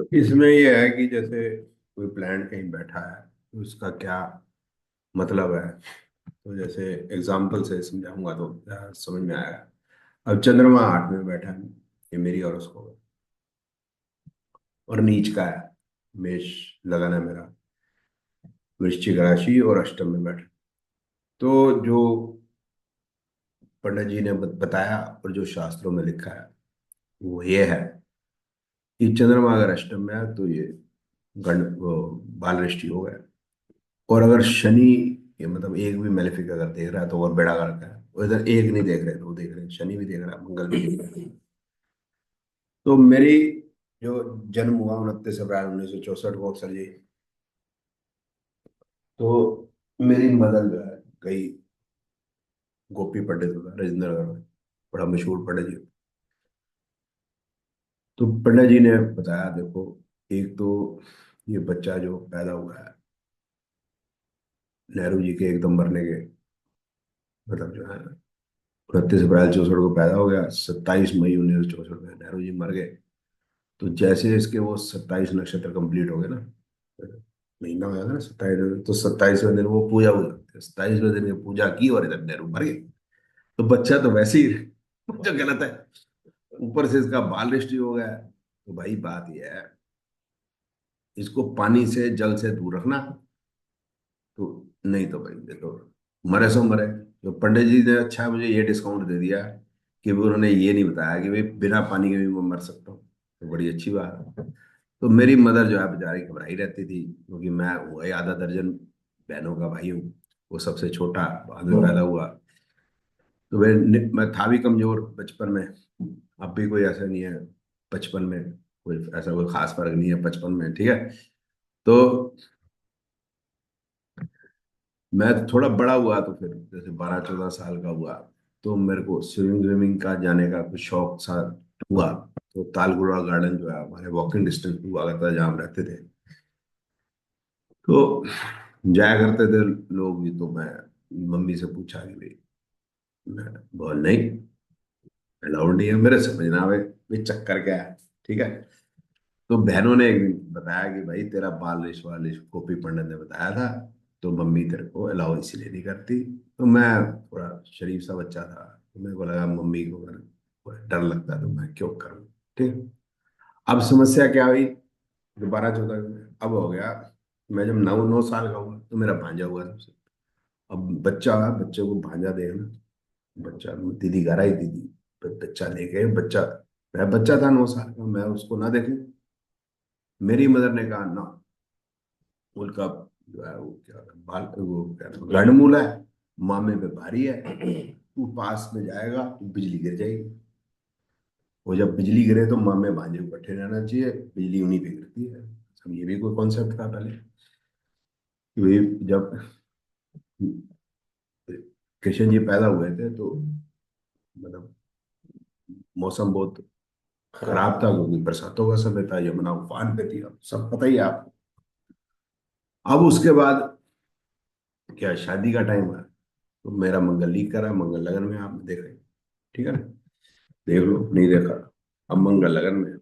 तो इसमें ये है कि जैसे कोई प्लांट कहीं बैठा है तो उसका क्या मतलब है। तो जैसे एग्जाम्पल से समझाऊंगा तो समझ में आएगा। अब चंद्रमा 8 में बैठा है, ये मेरी हॉरोस्कोप है, और नीच का है, मेष लगन है मेरा, वृश्चिक राशि और अष्टम में बैठा। तो जो पंडित जी ने बताया और जो शास्त्रों में लिखा है वो ये है कि चंद्रमा अगर अष्टम में है तो ये गण वो बाल दृष्टि हो गया। और अगर शनि, ये मतलब एक भी मेलेफिक अगर देख रहा है तो और बेड़ा गर्क है। वो इधर एक नहीं देख रहे तो वो देख रहे हैं, शनि भी देख रहा है, मंगल भी देख रहा है। तो मेरी जो जन्म हुआ 29 अप्रैल 1964 को अक्सर जी, तो मेरी मदर जो है कई गोपी पंडित होता है राजेंद्र में, बड़ा मशहूर पंडित जी। तो पंडित जी ने बताया देखो, एक तो ये बच्चा जो पैदा हुआ है नेहरू जी के एकदम मरने के, मतलब जो है 29 अप्रैल 64 को पैदा हो गया, 27 मई 1964 में नेहरू जी मर गए। तो जैसे इसके वो 27 नक्षत्र कंप्लीट हो गए ना, महीना हो जाता है ना 27, तो 27वें दिन वो पूजा हो जाती है, 27वें दिन की पूजा की और इधर नेहरू मर गए। तो बच्चा तो वैसे ही जो गलत है, ऊपर से इसका बाल दृष्टि हो गया है। तो भाई बात यह है, इसको पानी से जल से दूर रखना। तो नहीं तो भाई देखो, मरे सो मरे। तो पंडित जी ने अच्छा मुझे ये डिस्काउंट दे दिया कि भी उन्होंने ये नहीं बताया कि भाई बिना पानी के भी मैं मर सकता हूँ। तो बड़ी अच्छी बात है। तो मेरी मदर जो है बेचारी घबराई रहती थी, क्योंकि मैं वही आधा दर्जन बहनों का भाई हूँ, वो सबसे छोटा बाद में पैदा हुआ। तो मैं था भी कमजोर बचपन में, अब भी कोई ऐसा नहीं है बचपन में, कोई ऐसा कोई खास फर्क नहीं है बचपन में, ठीक है। तो मैं थोड़ा बड़ा हुआ तो फिर जैसे 12 14 साल का हुआ, तो मेरे को स्विमिंग स्विमिंग का जाने का कुछ शौक सा हुआ। तो तालगुड़ा गार्डन जो है हमारे वॉकिंग डिस्टेंस पे हुआ करता है जहाँ हम रहते थे, तो जाया करते थे लोग भी। तो मैं मम्मी से पूछा कि भाई, मैं बोल नहीं, अलाउड नहीं है मेरे, समझ ना आवे भाई चक्कर क्या है, ठीक है। तो बहनों ने एक दिन बताया कि भाई तेरा बाल रिश वालिश गोपी पंडित ने बताया था, तो मम्मी तेरे को अलाउ इसलिए नहीं करती। तो मैं थोड़ा शरीफ सा बच्चा था, तो मेरे को लगा मम्मी को अगर डर लगता तो मैं क्यों करूँ, ठीक। अब समस्या क्या हुई, जो 12 14 अब हो गया, मैं जब 9 9 साल का हुआ तो मेरा भांजा हुआ सबसे। अब बच्चा, बच्चे को भांजा देखना, बच्चा, दीदी घर आई, दीदी बच्चा लेके, बच्चा, मैं बच्चा था 9 साल का, मैं उसको ना देखूं। मेरी मदर ने कहा ना, उनका जो है वो क्या बाल वो क्या गंडमूला है, मामे पे भारी है, तू पास में जाएगा तो बिजली गिर जाएगी। वो जब बिजली गिरे तो मामे भांजे को इकट्ठे रहना चाहिए, बिजली उन्हीं पे गिरती है। सब ये भी कोई कॉन्सेप्ट था पहले कि भाई जब कृष्ण जी पैदा हुए थे तो मतलब मौसम बहुत खराब था, क्योंकि बरसातों का समय था, यमुना उफान पे थी, अब सब पता ही है आपको। अब उसके बाद क्या शादी का टाइम है, तो मेरा मंगल लीक करा, मंगल लगन में आपने देखा ही, ठीक है ना, देख लो नहीं देखा। अब मंगल लगन में,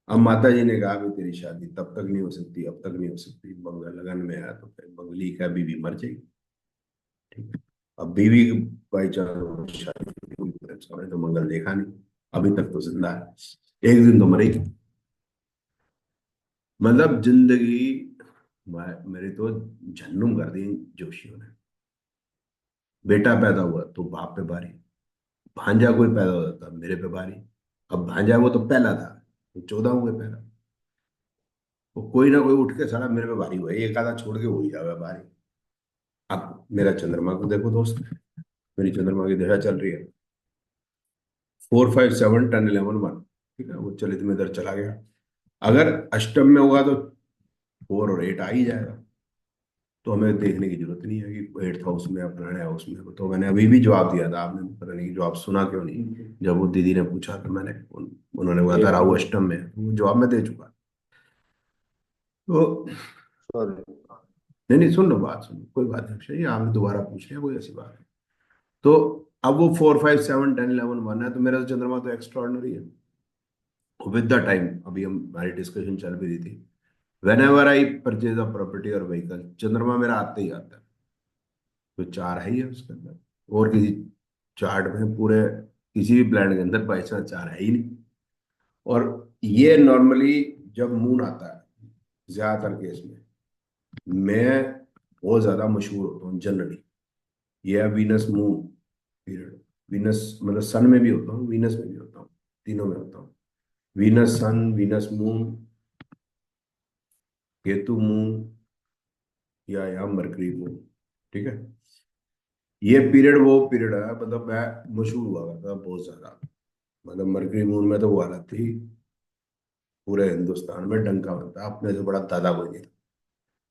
अब माता जी ने कहा भी तेरी शादी तब तक नहीं हो सकती, अब तक नहीं हो सकती, मंगल लगन में है तो फिर मंगली का बीवी मर जाएगी, ठीक है। अब बीवी बाई चांस शादी हुई, तो उसने तो मंगल देखा नहीं, अभी तक तो जिंदा है, एक दिन तो मरेगी। मतलब जिंदगी मेरी तो जहन्नुम कर दी जोशियों ने। बेटा पैदा हुआ तो बाप पे भारी, भांजा कोई पैदा होता था मेरे पे भारी। अब भांजा वो तो पहला था, तो 14 हुए पहला, वो कोई ना कोई उठ के सारा मेरे पे भारी हुआ, एक आधा छोड़ के हो ही जावे भारी। अब मेरा चंद्रमा को देखो दोस्त, मेरी चंद्रमा की दशा चल रही है 4 5 7 10 11 1, ठीक है, वो चलित में इधर चला गया। अगर अष्टम में होगा तो 4 और 8 आ ही जाएगा, तो हमें देखने की जरूरत नहीं है कि 8th हाउस में या फलाने हाउस में हो। तो मैंने अभी भी जवाब दिया था, आपने पता नहीं जवाब सुना क्यों नहीं। जब वो दीदी ने पूछा तो उन्होंने बोला था राहु अष्टम में है, तो वो जवाब मैं दे चुका। तो सॉरी। नहीं नहीं, सुन लो बात, सुन लो, कोई बात नहीं अक्षय, आपने दोबारा पूछ लिया, कोई ऐसी बात नहीं। तो अब वो 4 5 7 10 11 1 है, तो मेरा तो चंद्रमा तो एक्स्ट्रॉर्डनरी है। विद द टाइम, अभी हम हमारी डिस्कशन चल भी रही थी, when ever I purchase a property और व्हीकल, चंद्रमा मेरा आते ही आता है। तो चार है ही है उसके अंदर, और किसी चार्ट में पूरे किसी भी प्लैनेट के अंदर बाई चांस चार है ही नहीं। और ये नॉर्मली जब मून आता है, ज्यादातर केस में मैं बहुत ज्यादा मशहूर होता हूँ जनरली। ये है वीनस मून पीरियड। वीनस मतलब सन में भी होता हूँ, वीनस में भी होता हूँ, तीनों में होता हूँ। वीनस सन, वीनस मून, केतु मून, या यहाँ मरकरी मून। ठीक है, ये पीरियड वो पीरियड है, मतलब मैं मशहूर हुआ करता था बहुत ज्यादा। मतलब मरकरी मून में तो वो हालत थी, पूरे हिंदुस्तान में डंका बनता, अपने से बड़ा दादा कोई नहीं था।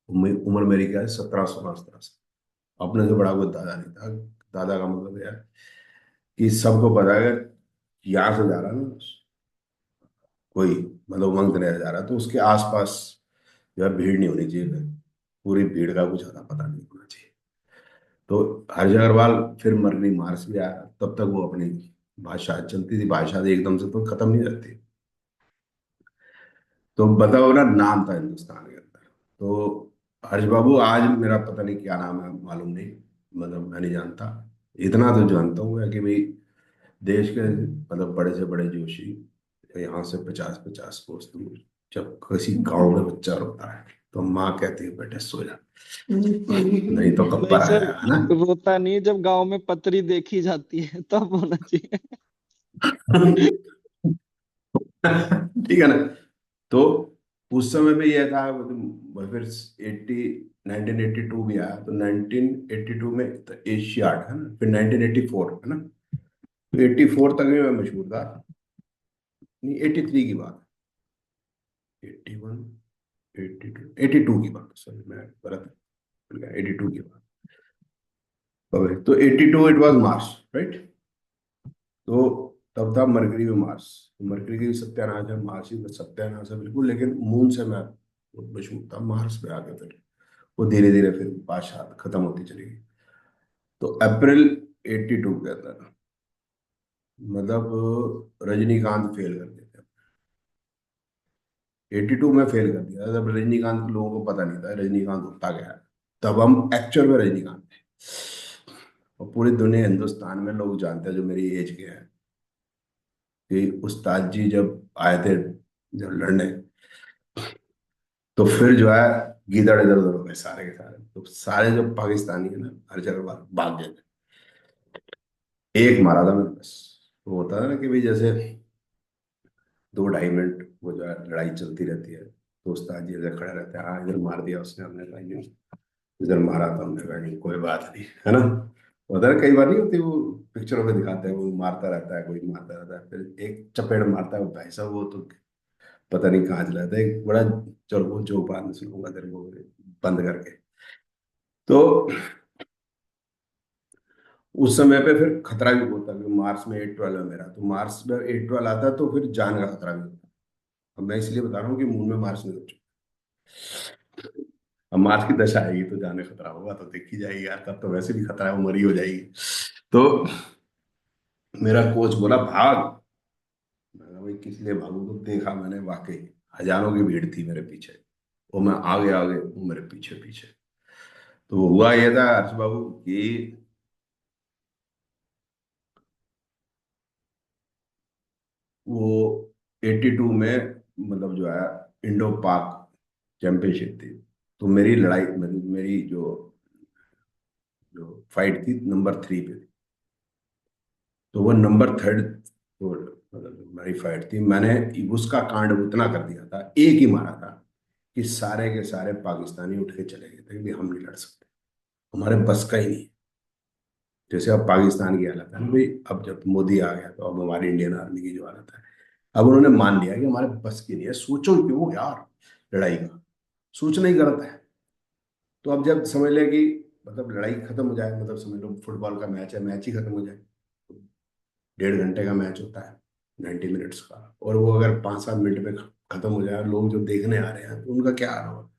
उम्र मेरी क्या है, 17 16 17 साल। अपने से बड़ा कोई दादा नहीं था। दादा का मतलब यह है कि सबको पता है कि यहाँ से जा रहा है ना कोई, मतलब उमंग नहीं जा रहा, तो उसके आसपास जो है भीड़ नहीं होनी चाहिए। पूरी भीड़ का कुछ ज्यादा पता नहीं होना चाहिए। तो हर्ष अग्रवाल फिर मरनी मार्स भी आया, तब तक वो अपनी भाषा चलती थी, भाषा एकदम से तो खत्म नहीं रहती। तो बताओ ना, नाम था हिंदुस्तान के अंदर। तो हर्ष बाबू आज मेरा पता नहीं क्या नाम है, मालूम नहीं, मतलब मैं नहीं जानता। इतना तो जानता हूँ कि भाई देश के मतलब बड़े से बड़े जोशी यहाँ से 50 50 कोस दूर, जब किसी गांव में बच्चा रोता है तो माँ कहती है बेटे सो जा, नहीं तो नहीं कब्बर आ सर, जाएगा, है ना। रोता नहीं, जब गांव में पतरी देखी जाती है तब होना चाहिए। ठीक है ना। तो उस समय पे यह था, मतलब फिर 1982 भी आया, तो 1982 में एशियाड है ना, फिर 1984 है ना, तो 84 तक भी मैं मशहूर था। नहीं, 83 की बात है, 81, 82, 82 की बात, सॉरी मैं गलत, 82 की बात। तो 82 इट वाज मार्च, राइट। तो तब था मरकरी में मार्स। तो मरकरी की भी सत्यानाश है, मार्स की भी सत्यानाश है बिल्कुल, लेकिन मून से मैं बहुत मशहूर था। मार्स पे आके फिर वो धीरे धीरे फिर बादशाह खत्म होती चली गई। तो अप्रैल 82 के अंदर, मतलब रजनीकांत फेल कर दिया था। 82 में फेल कर दिया था, जब रजनीकांत को लोगों को पता नहीं था रजनीकांत होता क्या है। तब हम एक्चुअल में रजनीकांत थे, और पूरी दुनिया हिंदुस्तान में लोग जानते हैं जो मेरी एज के हैं, कि उस्ताद जी जब आए थे, जब लड़ने, तो फिर जो है गीदड़ इधर उधर हो गए सारे के सारे। तो सारे जो पाकिस्तानी है ना, हर जगह भाग गए थे। एक मारा था मैंने बस। वो होता है ना कि भाई जैसे 2 2.5 मिनट वो जो है लड़ाई चलती रहती है, तो उस्ताद जी इधर खड़े रहते हैं, हाँ इधर मार दिया उसने, हमने कहा "यूं", इधर मारा था, हमने कहा "नहीं, कोई बात नहीं", है ना। उधर कई बार नहीं होती वो, पिक्चरों में दिखाते हैं वो मारता रहता है, कोई मारता रहता है, फिर एक चपेट मारता है वो भाई साहब, वो तो पता नहीं कहाँ चला था। एक बड़ा, चलो वो जो बात मैं सुनूंगा तेरे को बंद करके। तो उस समय पे फिर खतरा भी होता है, मार्च में 8/12 है मेरा, तो मार्च में 8/12 आता है, तो फिर जान का खतरा भी होता है। अब मैं इसलिए बता रहा हूँ कि मून में मार्च नहीं होता। अब मार्च की दशा आएगी तो जाने खतरा होगा, तो देखी जाएगी यार, तब तो वैसे भी खतरा है, वो मरी हो जाएगी। तो मेरा कोच बोला भाग। मैं कहा, भाई किस लिए भागू, तो देखा मैंने वाकई हजारों की भीड़ थी मेरे पीछे, वो मैं आगे आगे, वो मेरे पीछे पीछे। तो हुआ ये था हर्ष बाबू कि वो 82 में, मतलब जो है इंडो पाक चैंपियनशिप थी। तो मेरी लड़ाई, मेरी जो जो फाइट थी नंबर 3 पे थी। तो वो नंबर थर्ड, वो मतलब जो मेरी फाइट थी, मैंने उसका कांड उतना कर दिया था, एक ही मारा था, कि सारे के सारे पाकिस्तानी उठ के चले गए थे कि भाई हम नहीं लड़ सकते, हमारे बस का ही नहीं। जैसे अब पाकिस्तान की हालत है ना भाई, अब जब मोदी आ गया तो अब हमारी इंडियन आर्मी की जो हालत है, अब उन्होंने मान लिया कि हमारे बस की नहीं है। सोचो क्यों यार, लड़ाई का सोचना ही गलत है। तो अब जब समझ ले कि मतलब लड़ाई खत्म हो जाए, मतलब समझ लो फुटबॉल का मैच है, मैच ही खत्म हो जाए, 1.5 घंटे का मैच होता है, 90 मिनट्स का, और वो अगर 5 7 मिनट में खत्म हो जाए, लोग जो देखने आ रहे हैं तो उनका क्या हाल होगा।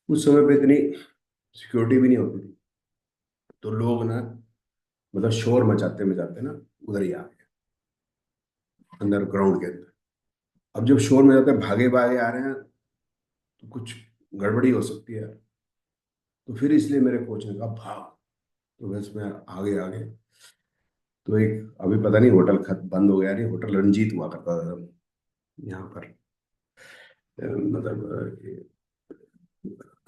उस समय पे इतनी सिक्योरिटी भी नहीं होती थी, तो लोग ना, मतलब शोर मचाते मचाते ना उधर ही आ गए, अंदर ग्राउंड के अंदर। अब जब शोर में जाते हैं भागे भागे आ रहे हैं तो कुछ गड़बड़ी हो सकती है। तो फिर इसलिए मेरे कोच ने कहा भाग। तो बस मैं आगे आगे। तो एक अभी पता नहीं होटल खत बंद हो गया नहीं, होटल रंजीत हुआ करता था यहाँ पर, मतलब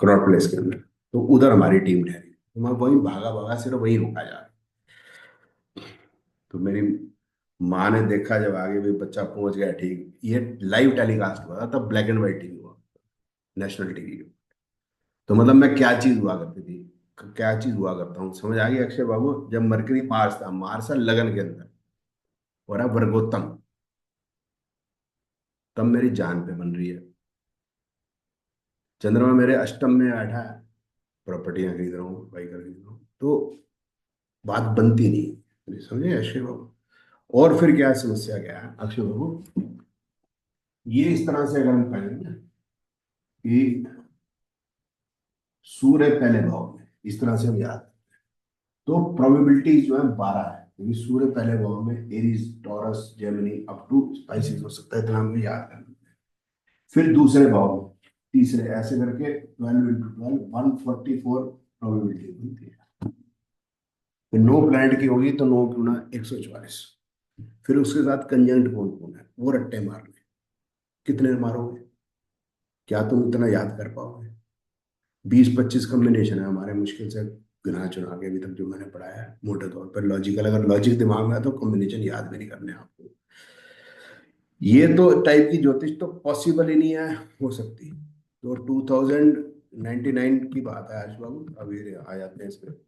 कनॉट प्लेस के अंदर। तो उधर हमारी टीम ठहरी, तो मैं वहीं भागा भागा सिर्फ वहीं रुका जा। तो मेरी माँ ने देखा जब आगे भी बच्चा पहुंच गया ठीक, ये लाइव टेलीकास्ट हुआ था तब, ब्लैक एंड व्हाइट टीवी हुआ, नेशनल टीवी। तो मतलब मैं क्या चीज हुआ करती थी, क्या चीज हुआ करता हूँ, समझ आ गई अक्षय बाबू? जब मरकरी पास था, मार्शल लगन के अंदर और अब वर्गोत्तम, तब मेरी जान पे बन रही है। चंद्रमा मेरे अष्टम में बैठा है, प्रॉपर्टियां खरीद रहा हूँ, बाइक खरीद रहा हूँ, तो बात बनती नहीं, समझे अक्षय बाबू? और फिर क्या समस्या, क्या है अक्षय बाबू? ये इस तरह से अगर हम कहेंगे ना कि सूर्य पहले भाव में, इस तरह से हम याद, तो प्रोबेबिलिटी जो है 12 है, क्योंकि सूर्य पहले भाव में Aries, Taurus, Gemini up to Pisces हो सकता है, इतना हमें याद करना। फिर दूसरे भाव में, तीसरे, ऐसे करके 12 × 12 144 प्रोबेबिलिटी बनती है। फिर 9 प्लैनेट की होगी तो 9 × 144। फिर उसके साथ कंजंक्ट कौन कौन है, वो रट्टे मारने, कितने मारोगे, क्या तुम इतना याद कर पाओगे? 20-25 कॉम्बिनेशन है हमारे, मुश्किल से गिना चुना के अभी तक जो मैंने पढ़ाया है मोटे तौर पर लॉजिकल, अगर लॉजिक दिमाग में है तो कॉम्बिनेशन याद भी नहीं करने आपको। ये तो टाइप की ज्योतिष तो पॉसिबल ही नहीं है, हो सकती। तो 2099 की बात है आयुष बाबू, अभी आ जाते हैं इस पे।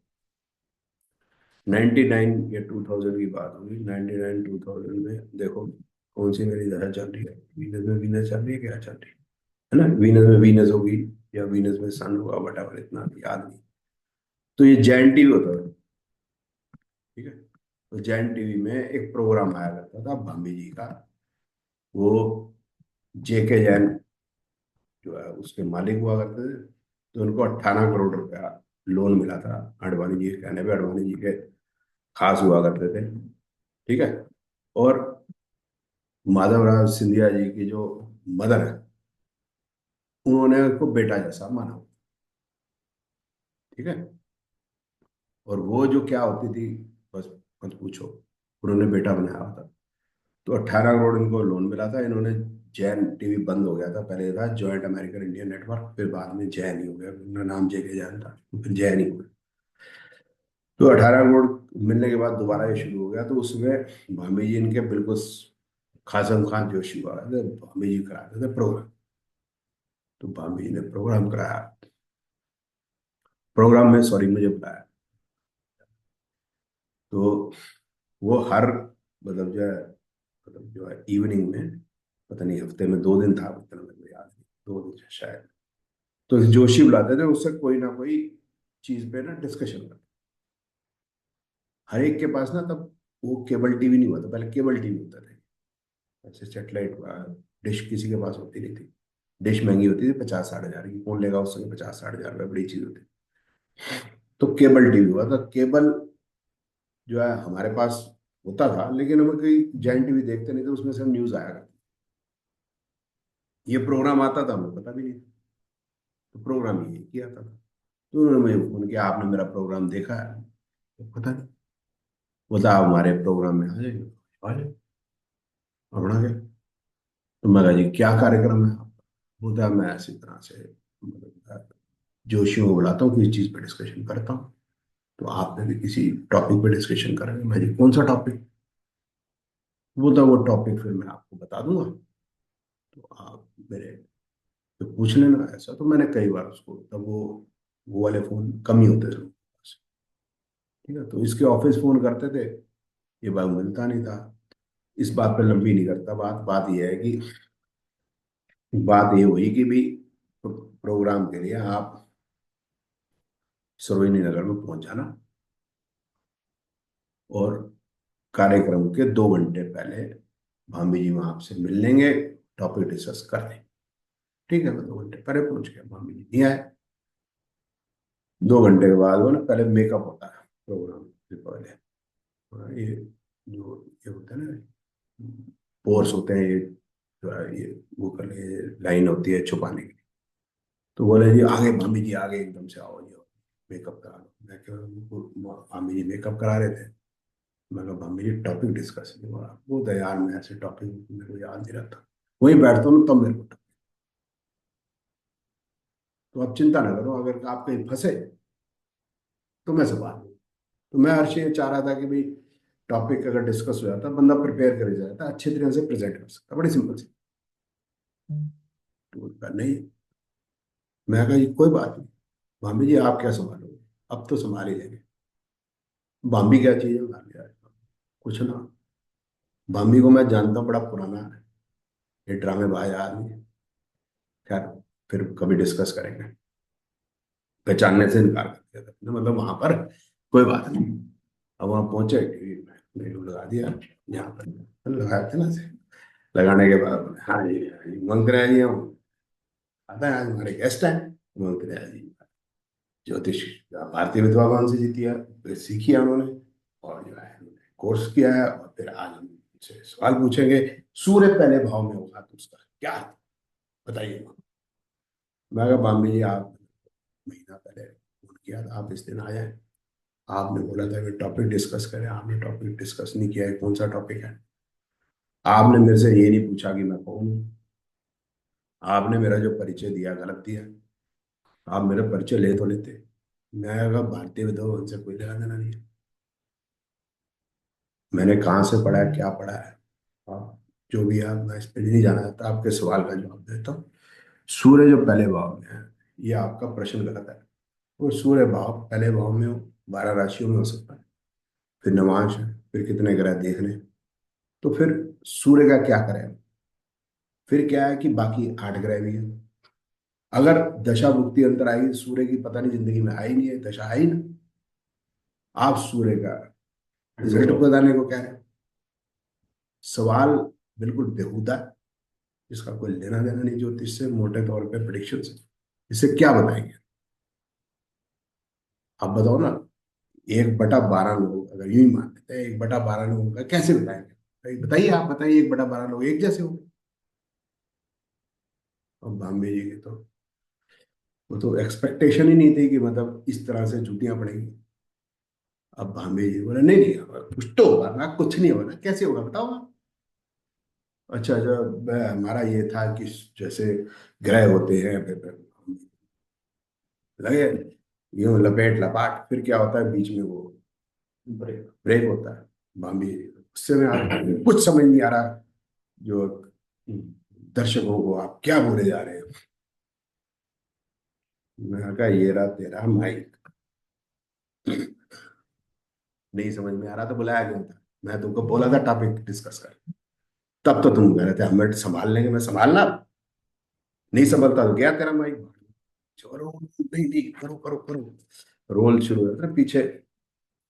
99 या 2000 की बात होगी, 99 2000 में देखो कौन सी मेरी दशा चल रही है, वीनस में वीनस चल रही है, क्या चल रही है ना, वीनस में वीनस होगी या वीनस में सन होगा, वट इतना याद नहीं। तो ये जैन टीवी होता था, ठीक है? तो जैन टीवी में एक प्रोग्राम आया करता था भामी जी का, वो जेके जैन जो है उसके मालिक हुआ करते थे। तो उनको 18 करोड़ रुपया लोन मिला था, अडवाणी जी के कहने पे, अडवाणी जी के खास हुआ करते थे, ठीक है? और माधवराव सिंधिया जी की जो मदर है, उन्होंने उसको बेटा जैसा माना, ठीक है? और वो जो क्या होती थी, बस मत पूछो, उन्होंने बेटा बनाया हुआ था। तो 18 करोड़ इनको लोन मिला था, इन्होंने, जैन टीवी बंद हो गया था, पहले था जॉइंट अमेरिकन इंडियन नेटवर्क, फिर बाद में जैन ही हो गया, उनका नाम जेके जैन था, फिर जैन ही हो गया। तो 18 करोड़ मिलने के बाद दोबारा ये शुरू हो गया, तो उसमें भामी जी इनके बिल्कुल खासम खान जोशी हुआ थे, भामी जी कराते थे प्रोग्राम। तो भामी जी ने प्रोग्राम कराया, प्रोग्राम में सॉरी मुझे बुलाया। तो वो हर, मतलब जो है, मतलब जो है इवनिंग में, पता नहीं हफ्ते में 2 दिन था, इतना मेरे को याद नहीं, 2 दिन शायद। तो जोशी बुलाते थे, उससे कोई ना कोई चीज पे ना डिस्कशन करते। हर एक के पास ना तब वो केबल टीवी नहीं हुआ था, पहले केबल टीवी होता था, ऐसे सेटेलाइट डिश किसी के पास होती नहीं थी। डिश महंगी होती थी, 50-60 हजार की, कौन लेगा उस समय 50-60 हजार रुपये, बड़ी चीज होती। तो केबल टीवी हुआ था, केबल जो है हमारे पास होता था, लेकिन हम कोई जैन टीवी देखते नहीं थे, उसमें से न्यूज आया करती। ये प्रोग्राम आता था, हमें पता भी नहीं था। तो प्रोग्राम ये किया था। तो उन्होंने मुझे फोन किया, आपने मेरा प्रोग्राम देखा है? तो पता नहीं। बोलता आप हमारे प्रोग्राम में आ जाइए। आ जाए, अपना क्या? तो मैं कहा जी क्या कार्यक्रम है आपका? बोलता है मैं ऐसी तरह से, मतलब जोशियों को बुलाता हूँ, किसी चीज पर डिस्कशन करता हूँ, तो आपने भी किसी टॉपिक पे डिस्कशन करेंगे। मैं जी कौन सा टॉपिक? बोलता वो टॉपिक फिर मैं आपको बता दूंगा, तो आप मेरे तो पूछ लेना। ऐसा तो मैंने कई बार उसको, तब वो वाले फोन कम ही होते थे लोगों के पास, ठीक है? तो इसके ऑफिस फोन करते थे, ये भाई मिलता नहीं था। इस बात पे लंबी नहीं करता बात, बात यह है कि बात ये हुई कि भी प्रोग्राम के लिए आप सरोजनी नगर में पहुंच जाना, और कार्यक्रम के 2 घंटे पहले भाभी जी वहां आपसे मिल लेंगे, टॉपिक डिस्कस कर लेंगे। ठीक है, मैं 2 घंटे पहले पहुंच गया, भाभी जी नहीं आए। 2 घंटे के बाद वो ना, पहले मेकअप होता है प्रोग्राम से पहले, ये जो ये होता है ना, पोर्स होते हैं ये, जो है ये वो कर ले, लाइन होती है छुपाने की। तो बोले जी आगे भाभी जी आगे एकदम से आओ जी, मेकअप करा लो। मैं क्या, भाभी जी मेकअप करा रहे थे। मैं कहा भाभी जी टॉपिक डिस्कस नहीं हो रहा। वो तो यार मैं ऐसे टॉपिक मेरे को याद नहीं रहता, वहीं बैठता हूँ तब मेरे को तो आप चिंता ना करो, अगर आप कहीं फंसे तो मैं संभाल लूँ। तो मैं हर्ष ये चाह रहा था कि भाई टॉपिक अगर डिस्कस हो जाता, बंदा प्रिपेयर कर जाता, अच्छे तरह से प्रेजेंट कर सकता, बड़ी सिंपल सी। तो बोलता नहीं। मैं कहा जी कोई बात नहीं, भाभी जी आप क्या संभालोगे, अब तो संभाल ही लेंगे। भाभी क्या चीज़ है, भाभी यार कुछ ना। भाभी को मैं जानता हूँ, बड़ा पुराना है, ये ड्रामेबाज आदमी है। खैर फिर कभी डिस्कस करेंगे। पहचानने से इनकार कर दिया था मतलब वहां पर, कोई बात नहीं। अब वहां पहुंचे कि मैंने लगा दिया यहाँ पर, लगाया था ना से। लगाने के बाद हाँ जी हाँ जी मंत्र जी हम आता है, आज हमारे गेस्ट हैं मंत्र जी। ज्योतिष भारतीय विधवा कौन सी जीती है, फिर सीखी है उन्होंने, और जो है कोर्स किया है। और फिर आज हम उनसे सवाल पूछेंगे, सूर्य पहले भाव में होगा तो उसका क्या अर्थ है? बताइए। मैं कहा बामी जी आप महीना पहले फोन किया था, आप इस दिन आ जाए। आपने बोला था कि टॉपिक डिस्कस करें, आपने टॉपिक डिस्कस नहीं किया है, कौन सा टॉपिक है? आपने मेरे से ये नहीं पूछा कि मैं कौन हूँ। आपने मेरा जो परिचय दिया गलत दिया। आप मेरा परिचय ले तो लेते। मैं अगर भारतीय विधवा उनसे कोई लेना देना नहीं है। मैंने कहाँ से पढ़ा है, क्या पढ़ा है, आप जो भी है, मैं इस पर नहीं जाना चाहता, आपके सवाल का जवाब देता हूँ। सूर्य जो पहले भाव में है, ये आपका प्रश्न गलत है। वो सूर्य भाव पहले भाव में हो, 12 राशियों में हो सकता है, फिर नवांश है, फिर कितने ग्रह देखने हैं। तो फिर सूर्य का क्या करें? फिर क्या है कि बाकी 8 ग्रह भी हैं। अगर दशा भुक्ति अंतर आएगी, सूर्य की पता नहीं जिंदगी में आई नहीं है, दशा आई ना। आप सूर्य का रिजल्ट बताने को कह रहे हैं। सवाल बिल्कुल बेहुदा है, इसका कोई लेना देना नहीं ज्योतिष से, मोटे तौर पे प्रिडिक्शन से। इसे क्या बताएंगे? आप बताओ ना। 1/12 लोग अगर यूं ही मान लेते हैं, 1/12 लोगों का कैसे बताएंगे? भाई बताइए, आप बताइए, 1/12 लोग एक जैसे होंगे? और बॉम्बे जी के तो वो तो एक्सपेक्टेशन ही नहीं थी कि मतलब इस तरह से छुट्टियां पड़ेंगी। अब बॉम्बे जी बोले नहीं नहीं कुछ तो होगा ना, कुछ नहीं होगा ना, कैसे होगा बताओ आप। अच्छा अच्छा, हमारा ये था कि जैसे ग्रह होते हैं, फिर लगे यूं लपेट लपाट, फिर क्या होता है बीच में वो ब्रेक ब्रेक होता है। बॉम्बे उससे में आप कुछ समझ नहीं आ रहा, जो दर्शकों को आप क्या बोले जा रहे हैं। मैं कहा ये रहा तेरा माइक, नहीं समझ में आ रहा तो बुलाया क्यों था? मैं तुमको बोला था टॉपिक डिस्कस कर, तब तो तुम कह रहे थे हमें संभाल लेंगे। मैं संभालना नहीं संभलता तो गया तेरा माइक। चलो नहीं नहीं करो करो करो, रोल शुरू होता है पीछे।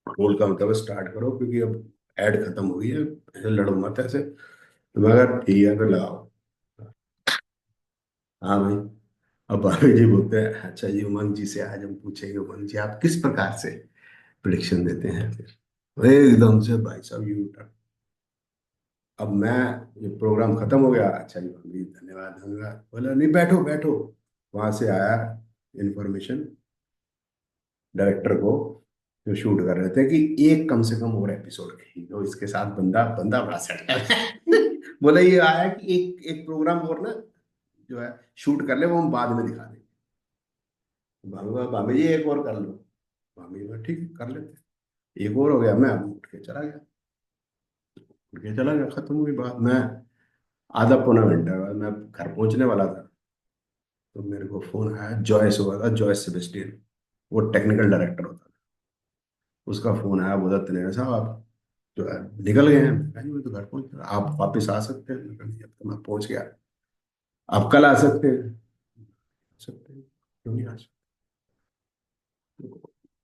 रोल का मतलब स्टार्ट करो, क्योंकि अब एड खत्म हो गई है, ऐसे लड़ो मत ऐसे। तो मैं कहा ठीक है फिर लगाओ। हाँ भाई। अब भाभी जी बोलते हैं अच्छा जी उमंग जी से आज हम पूछेंगे, उमंग जी आप किस प्रकार से प्रिडिक्शन देते हैं? फिर एकदम से भाई साहब यू टर्न। अब मैं, ये प्रोग्राम खत्म हो गया, अच्छा जी भाभी धन्यवाद धन्यवाद, बोला नहीं बैठो बैठो। वहां से आया इंफॉर्मेशन डायरेक्टर को, जो शूट कर रहे थे, कि एक कम से कम और एपिसोड जो इसके साथ बंदा बंदा बड़ा सेट है। बोला ये आया कि एक एक प्रोग्राम और ना जो है शूट कर ले, वो हम बाद में दिखा देंगे। भाभी भाभी जी एक और कर लो। भाभी जी बोले, ठीक है, कर लेते। एक और हो गया, मैं उठ के चला गया। उठ के चला गया, खत्म हुई बात। मैं आधा पौना घंटा बाद मैं घर पहुंचने वाला था, तो मेरे को फोन आया, जॉयस हुआ था, जॉयस सेबेस्टियन, वो टेक्निकल डायरेक्टर होता था। उसका फोन आया, बोला तनेजा साहब आप जो है निकल गए हैं। मैंने कहा, "जी, मैं तो घर पहुंच गया, आप वापस आ सकते हैं।" मैंने कहा, "नहीं, अब तो मैं पहुंच गया, आप कल आ सकते हैं।" सकते हैं, क्यों नहीं आ सकते?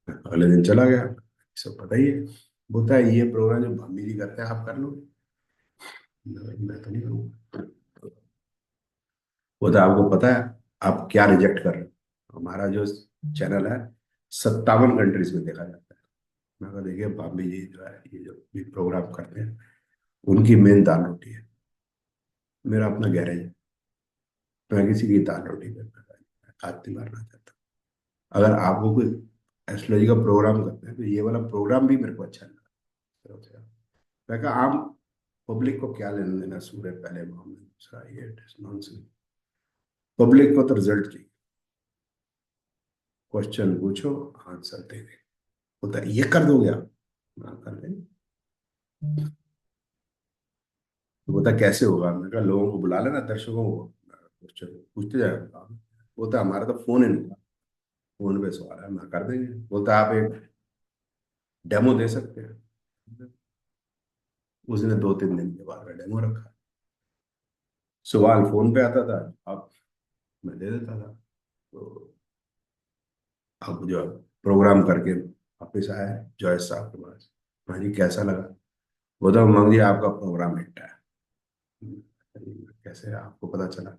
अगले दिन चला गया। सब पता ही है, बोलता है ये प्रोग्राम जो भाभी जी करते हैं आप कर लो। मैं तो नहीं करूँगा। वो तो आपको पता है आप क्या रिजेक्ट कर रहे हो? हमारा जो चैनल है 57 कंट्रीज में देखा जाता है। मैं कहा देखिए भाभी जी जो है ये जो भी प्रोग्राम करते हैं, उनकी मेन दाल रोटी है। मेरा अपना गैरेज है, मैं किसी की दाल रोटी करना आरती मारना चाहता हूँ। अगर आपको कोई एस्ट्रोलॉजी का प्रोग्राम करना है तो ये वाला प्रोग्राम भी मेरे को अच्छा लगा। मैं कहा आम पब्लिक को क्या लेना देना, सूर्य पहले भाव में दूसरा, ये नॉनसेंस। पब्लिक को तो रिजल्ट चाहिए, क्वेश्चन पूछो, आंसर दे दे। बोलता है, ये कर दोगे आप? हाँ कर देंगे। तो बोलता है, कैसे होगा? मैंने कहा लोगों को बुला लेना, दर्शकों को क्वेश्चन पूछते जाएगा। बोलता है, हमारा तो फोन ही नहीं, फोन पे सवाल है, मैं कर देंगे। बोलता है, आप एक डेमो दे सकते हैं। उसने 2-3 दिन के बाद में डेमो रखा। सवाल फोन पे आता था, अब मैं दे देता था। तो अब जो प्रोग्राम करके वापिस आया जॉयस साहब के पास, हाँ जी कैसा लगा? वो तो मंग जी आपका प्रोग्राम हिट है। कैसे आपको पता चला?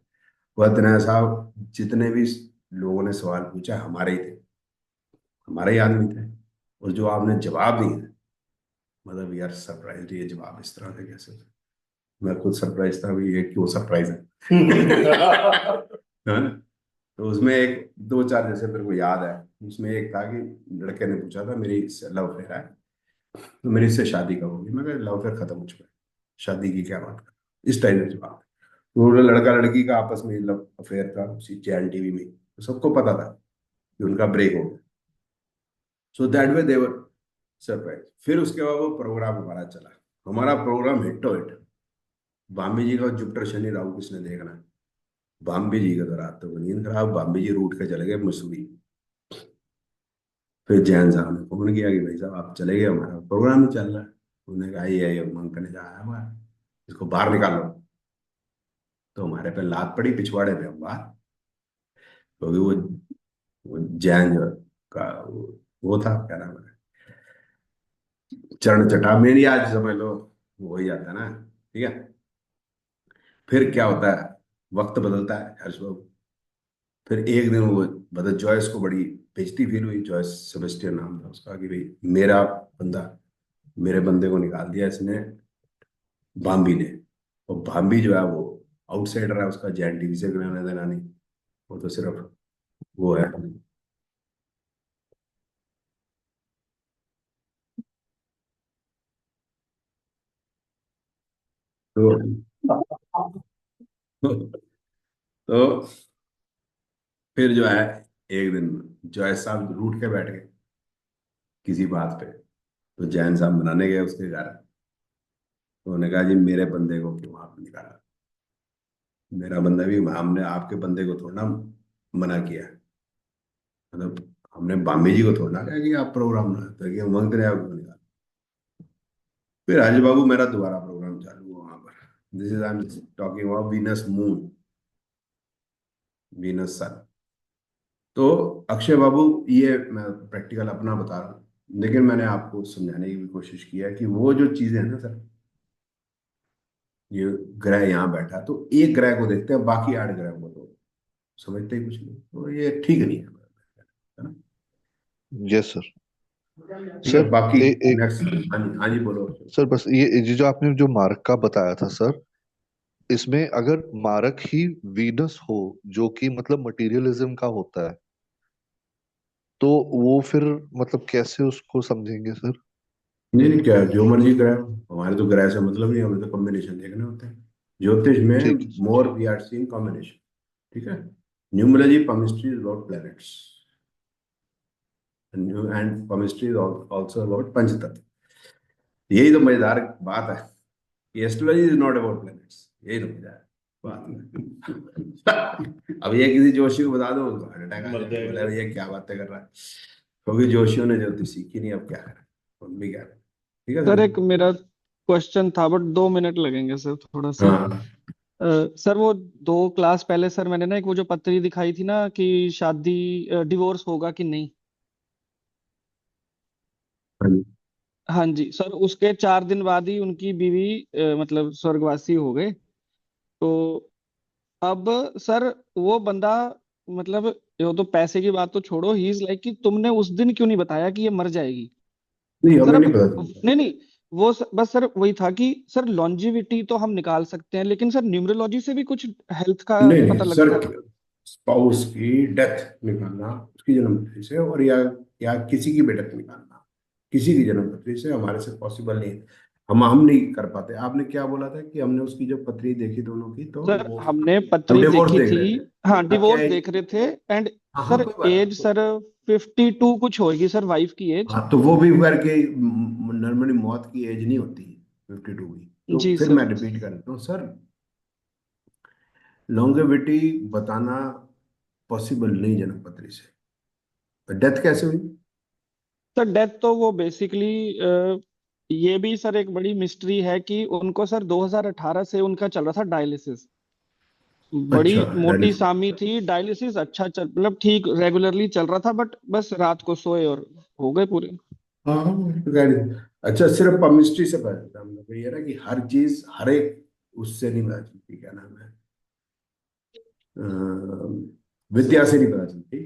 वह दिनायत साहब, जितने भी लोगों ने सवाल पूछा हमारे ही थे, हमारे ही आदमी थे। और जो आपने जवाब दिए, मतलब यार सरप्राइज, ये जवाब इस तरह से कैसे? मैं खुद सरप्राइज था भी, ये क्यों सरप्राइज है? है ना? तो उसमें एक दो चार जैसे मेरे को याद है। उसमें एक था कि लड़के ने पूछा था, मेरी लव अफेयर है, तो मेरी इससे शादी कब होगी? मैं लव अफेयर खत्म हो चुका है, शादी की क्या बात कर, इस टाइप की जवाब। तो वो लड़का लड़की का आपस में लव अफेयर था उसी चैनल टीवी में, तो सबको पता था कि उनका ब्रेक हो गया। So that way they were surprise. फिर उसके बाद वो प्रोग्राम हमारा चला, हमारा प्रोग्राम हिट हिट। बाम्बी जी का जुपिटर शनि राहु किसने देखना है? बाम्बी जी का तो रात तो नींद खराब, बाम्बी जी रूठ के चले गए मसूरी। फिर जैन साहब ने फोन किया कि भाई साहब आप चले गए, हमारा प्रोग्राम ही चल रहा है। उन्होंने कहा ये उमंग करने जा आया हुआ है, इसको बाहर निकालो। तो हमारे पे लात पड़ी, पिछवाड़े पे हम बाहर। क्योंकि वो जैन जो का वो था, क्या नाम है, चरण चटा मेरी, आज समझ लो वो ही जाता है ना। ठीक है। फिर क्या होता है, वक्त बदलता है हर्ष बाबू। फिर एक दिन वो बदल, जॉयस को बड़ी बेइज्जती फील हुई। जॉयस सेबेस्टियन नाम था उसका, कि भाई मेरा बंदा, मेरे बंदे को निकाल दिया इसने भाम्बी ने। और भाम्बी जो है वो आउटसाइडर है, उसका जैन टीवी से लेना देना नहीं, वो तो सिर्फ वो है। तो तो फिर जो है, एक दिन जॉयस साहब रूठ के बैठ गए किसी बात पे। तो जैन साहब मनाने गए उसके घर। तो उन्होंने कहा, जी मेरे बंदे को क्यों आपने निकाला? मेरा बंदा भी, हमने आपके बंदे को थोड़ा मना किया है। मतलब हमने बामी जी को थोड़ा कहा कि आप प्रोग्राम ना, तो कि उमंग ने आपको निकाला। फिर हज बाबू मेरा दोबारा प्रोग्राम चालू हुआ वहां पर। This is I am talking about Venus moon, Venus sun. तो अक्षय बाबू, ये मैं प्रैक्टिकल अपना बता रहा हूँ, लेकिन मैंने आपको समझाने की भी कोशिश की है कि वो जो चीजें हैं ना सर, ये ग्रह यहाँ बैठा है, तो एक ग्रह को देखते हैं, बाकी 8 ग्रह को तो समझते ही कुछ नहीं, तो ये ठीक नहीं है ना? Yes sir. ठीक है, सर बाकी एक नेक्स्ट। हाँ जी, हाँ जी, बोलो। सर, बस ये जो आपने जो मार्क का बताया था सर, इसमें अगर मार्क ही वीनस हो, जो कि मतलब मटेरियलिज्म का होता है, तो वो फिर मतलब कैसे उसको समझेंगे सर? नहीं नहीं, क्या जो मर्जी ग्रह हो, हमारे तो ग्रह से मतलब नहीं, हमें तो कॉम्बिनेशन देखने होते हैं। ज्योतिष ठीक में है sir. More we are seeing combination. ठीक है। Numerology chemistry is about planets, and chemistry is also about पंचतत्व। यही तो मजेदार बात है, astrology is not about planets, यही तो मजा है बात में। अब ये किसी जोशी को बता दो, हार्ट अटैक आ जाएगा, बोले भैया क्या बातें कर रहा है। क्योंकि जोशियों ने ज्योतिष सीखी नहीं, अब क्या करें, हम भी क्या करें। ठीक है सर सर। एक मेरा क्वेश्चन था, बट 2 मिनट लगेंगे सर थोड़ा सा। हाँ सर वो 2 क्लास पहले सर मैंने ना एक वो जो पत्री दिखाई थी ना कि शादी डिवोर्स होगा कि नहीं। हाँ जी। हाँ जी सर, उसके 4 दिन बाद ही उनकी बीवी मतलब स्वर्गवासी हो गए। तो अब सर वो बंदा, मतलब ये तो पैसे की बात तो छोड़ो, ही इज लाइक कि तुमने उस दिन क्यों नहीं बताया कि ये मर जाएगी। नहीं सर हमें अब नहीं पता था। नहीं नहीं, बस सर वही था कि सर लॉन्जिविटी तो हम निकाल सकते हैं, लेकिन सर न्यूमरोलॉजी से भी कुछ हेल्थ का नहीं नहीं पता सर, लगता है? स्पाउस की डेथ निकालना उसकी जन्म तिथि से, और या किसी की भी डेथ निकालना किसी की जन्म तिथि से हमारे से पॉसिबल नहीं है। हम नहीं कर पाते। आपने क्या बोला था कि हमने उसकी जब पत्री देखी दोनों की तो सर वो हमने हम पत्री डिवोर्स देखी देख थी। रहे थे। हाँ, अब क्या डिवोर्स है, देख रहे थे। एंड हाँ हाँ सर कोई बात एज नहीं। सर 52 कुछ होगी सर, वाइफ की एज। हाँ तो वो भी करके नॉर्मली मौत की एज नहीं होती 52 की। तो जी फिर सर। मैं रिपीट कर देता हूँ सर, लॉन्गेविटी बताना पॉसिबल नहीं जन्म पत्री से। डेथ कैसे हुई? सर डेथ तो वो बेसिकली ये भी सर एक बड़ी मिस्ट्री है कि उनको सर 2018 से उनका चल रहा था डायलिसिस। बड़ी अच्छा मोटी डायलिसिस। सामी थी, डायलिसिस अच्छा चल मतलब ठीक रेगुलरली चल रहा था, बट बस रात को सोए और हो गए पूरे। हाँ हाँ, तो कह रही अच्छा सिर्फ केमिस्ट्री से पता चलता है हम लोग को ये ना कि हर चीज हर एक उससे नहीं पता चलती, क्या नाम है, अ, विद्या से नहीं पता चलती।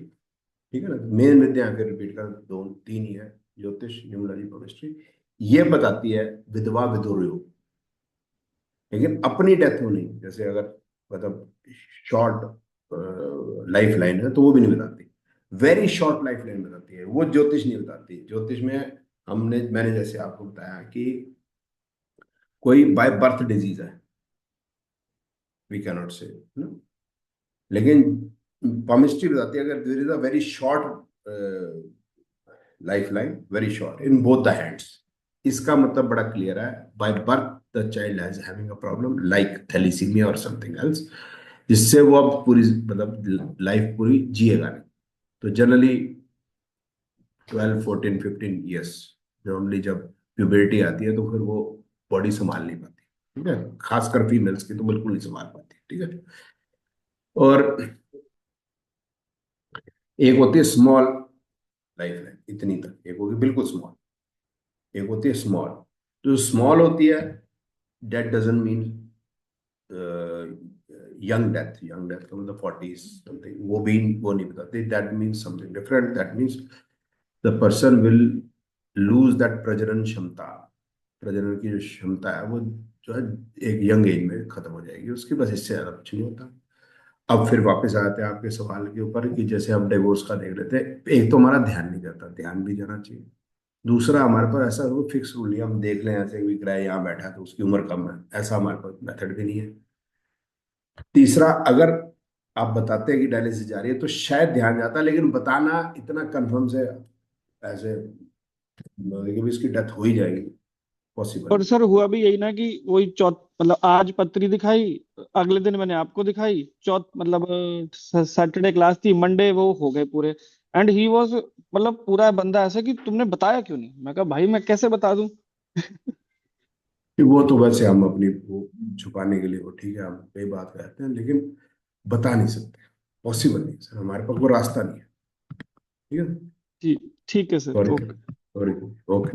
ठीक है ना, मेन विद्या आकर रिपीट कर दो तीन ही है, ज्योतिष न्यूमरोलॉजी केमिस्ट्री। ये बताती है विधवा विधुर योग, लेकिन अपनी डेथ हो नहीं। जैसे अगर मतलब शॉर्ट लाइफ लाइन है तो वो भी नहीं बताती। वेरी शॉर्ट लाइफ लाइन बताती है, वो ज्योतिष नहीं बताती। ज्योतिष में मैंने जैसे आपको बताया कि कोई बाय बर्थ डिजीज है, वी कैनॉट से ना, लेकिन palmistry बताती है अगर there is a very short life line, very short in both the hands, इसका मतलब बड़ा क्लियर है। By birth the child has having a problem like thalassemia और समथिंग एल्स, जिससे वो अब पूरी मतलब लाइफ पूरी जिएगा नहीं। तो जनरली 12 14 15 ईयर्स नॉर्मली जब प्यूबर्टी आती है तो फिर वो बॉडी संभाल नहीं पाती। ठीक है, खासकर फीमेल्स की तो बिल्कुल नहीं संभाल पाती। ठीक है, और एक होती है स्मॉल लाइफ लाइन इतनी तक, एक होगी बिल्कुल स्मॉल, एक होती है स्मॉल। जो स्मॉल होती है death doesn't mean young death का मतलब 40 समथिंग, वो नहीं बताते। That means something different. That means the person will lose that प्रजनन क्षमता, प्रजनन की जो क्षमता है वो जो है एक यंग एज में खत्म हो जाएगी उसकी, बस इससे ज्यादा कुछ नहीं होता। अब फिर वापस आते हैं आपके सवाल के ऊपर कि जैसे हम डिवोर्स का देख रहे थे, एक तो हमारा ध्यान नहीं जाता, ध्यान भी जाना चाहिए। दूसरा हमारे पास ऐसा वो फिक्स रूल नहीं है, हम देख लें ऐसे भी ग्रह यहाँ बैठा है तो उसकी उम्र कम है, ऐसा हमारे पास मेथड भी नहीं है। तीसरा, अगर आप बताते हैं कि डायलिसिस जा रही है तो शायद ध्यान जाता, लेकिन बताना इतना कंफर्म से ऐसे कि भी इसकी डेथ हो ही जाएगी, पॉसिबल और नहीं। सर हुआ भी यही ना कि वही चौथ मतलब आज पत्री दिखाई, अगले दिन मैंने आपको दिखाई, चौथ मतलब सैटरडे क्लास थी, मंडे वो हो गए पूरे। एंड ही वाज मतलब पूरा बंदा ऐसा कि तुमने बताया क्यों नहीं? मैं कहा भाई मैं कैसे बता दूं। कि वो तो वैसे हम अपनी वो छुपाने के लिए वो ठीक है, हम कई बात कहते हैं लेकिन बता नहीं सकते, पॉसिबल नहीं सर, हमारे पास वो रास्ता नहीं है। ठीक है, जी ठीक है sir, sorry okay. Sorry, okay.